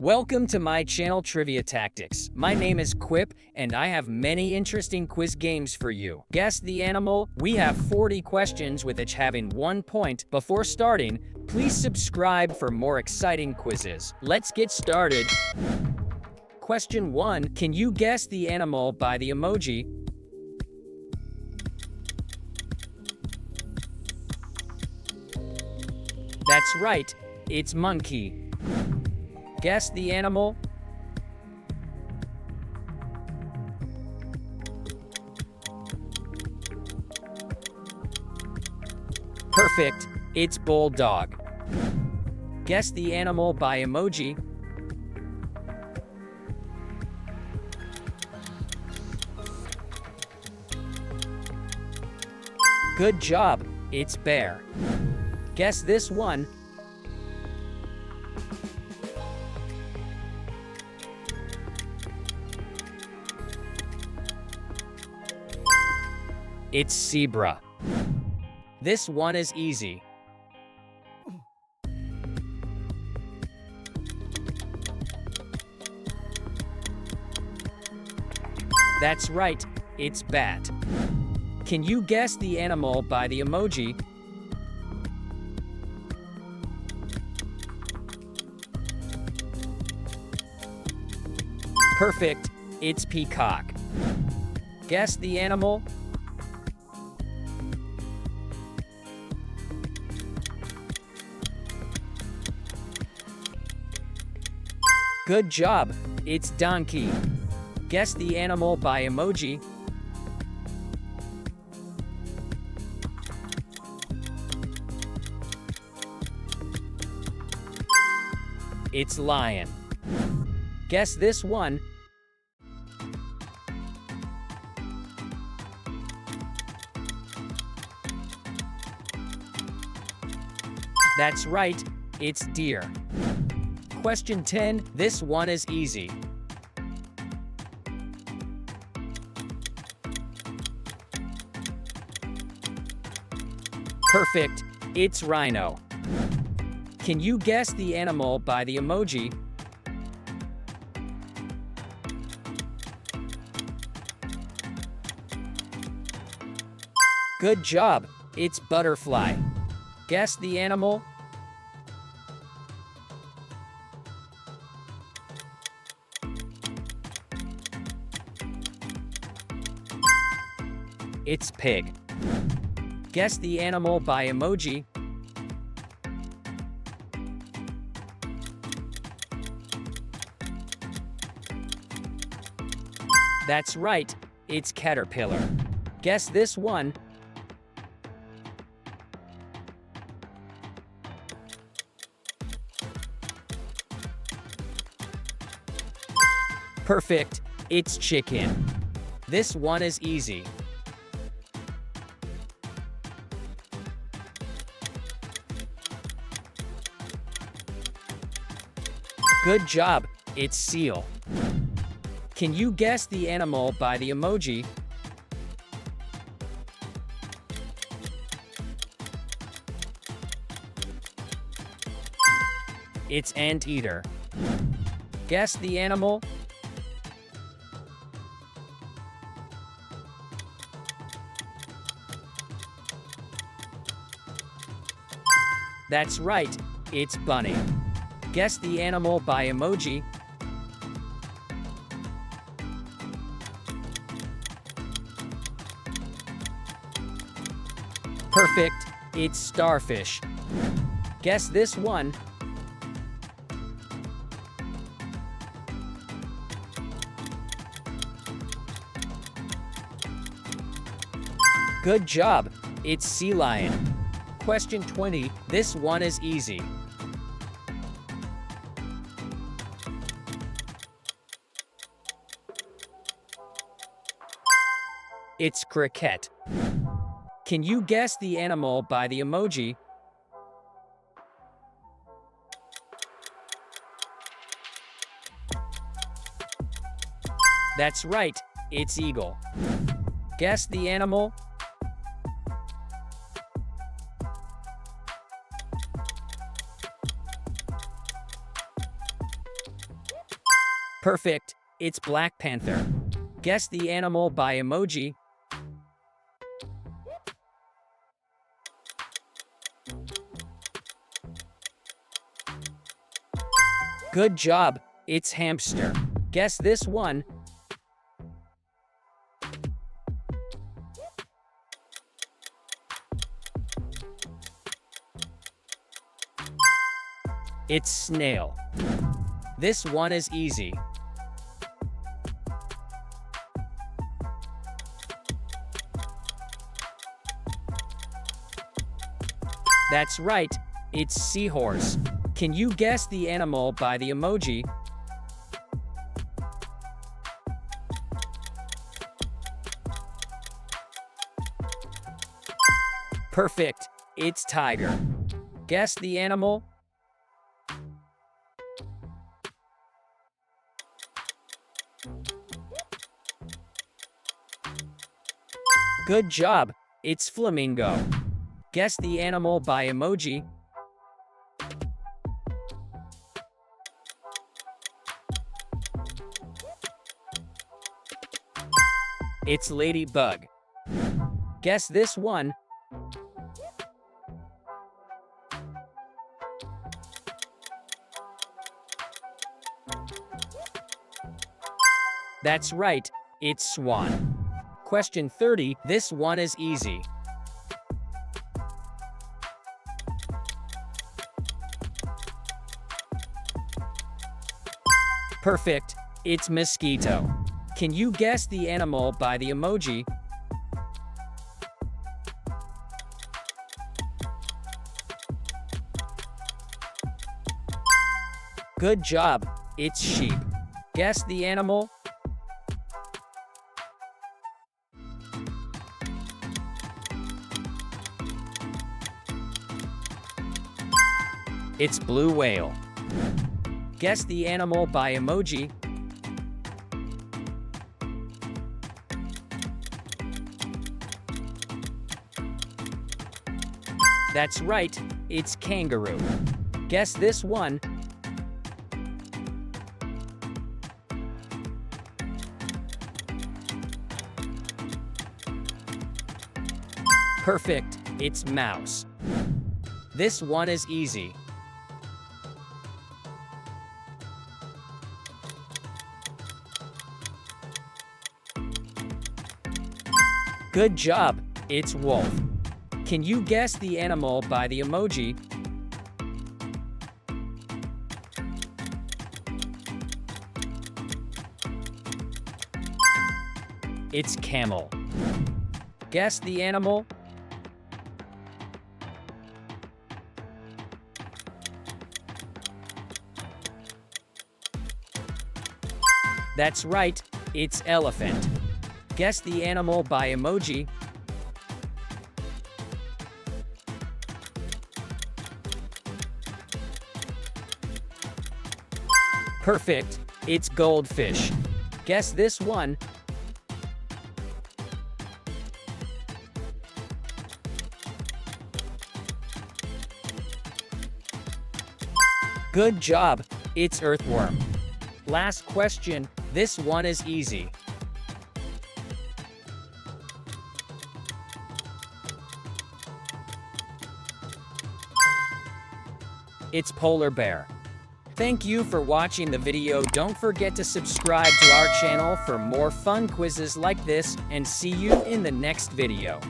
Welcome to my channel Trivia Tactics. My name is Quip, and I have many interesting quiz games for you. Guess the animal? We have 40 questions with each having 1 point. Before starting, please subscribe for more exciting quizzes. Let's get started. Question 1. Can you guess the animal by the emoji? That's right, it's monkey. Guess the animal? Perfect, it's bulldog. Guess the animal by emoji? Good job, it's bear. Guess this one? It's zebra. This one is easy. That's right, it's bat. Can you guess the animal by the emoji? Perfect, it's peacock. Guess the animal? Good job, it's donkey. Guess the animal by emoji? It's lion. Guess this one? That's right, it's deer. Question 10, this one is easy. Perfect, it's rhino. Can you guess the animal by the emoji? Good job, it's butterfly. Guess the animal? It's pig. Guess the animal by emoji? That's right, it's caterpillar. Guess this one? Perfect, it's chicken. This one is easy. Good job, it's seal. Can you guess the animal by the emoji? It's anteater. Guess the animal? That's right, it's bunny. Guess the animal by emoji? Perfect, it's starfish. Guess this one? Good job, it's sea lion. Question 20, this one is easy. It's cricket. Can you guess the animal by the emoji? That's right, it's eagle. Guess the animal? Perfect. It's Black Panther. Guess the animal by emoji. Good job. It's hamster. Guess this one. It's snail. This one is easy. That's right. It's seahorse. Can you guess the animal by the emoji? Perfect. It's tiger. Guess the animal? Good job. It's flamingo. Guess the animal by emoji. It's ladybug. Guess this one. That's right, it's swan. Question 30, this one is easy. Perfect, it's mosquito. Can you guess the animal by the emoji? Good job, it's sheep. Guess the animal? It's blue whale. Guess the animal by emoji. That's right, it's kangaroo. Guess this one. Perfect, it's mouse. This one is easy. Good job, it's wolf. Can you guess the animal by the emoji? It's camel. Guess the animal? That's right, it's elephant. Guess the animal by emoji. Perfect, it's goldfish. Guess this one. Good job, it's earthworm. Last question, this one is easy. It's polar bear. Thank you for watching the video. Don't forget to subscribe to our channel for more fun quizzes like this, and see you in the next video.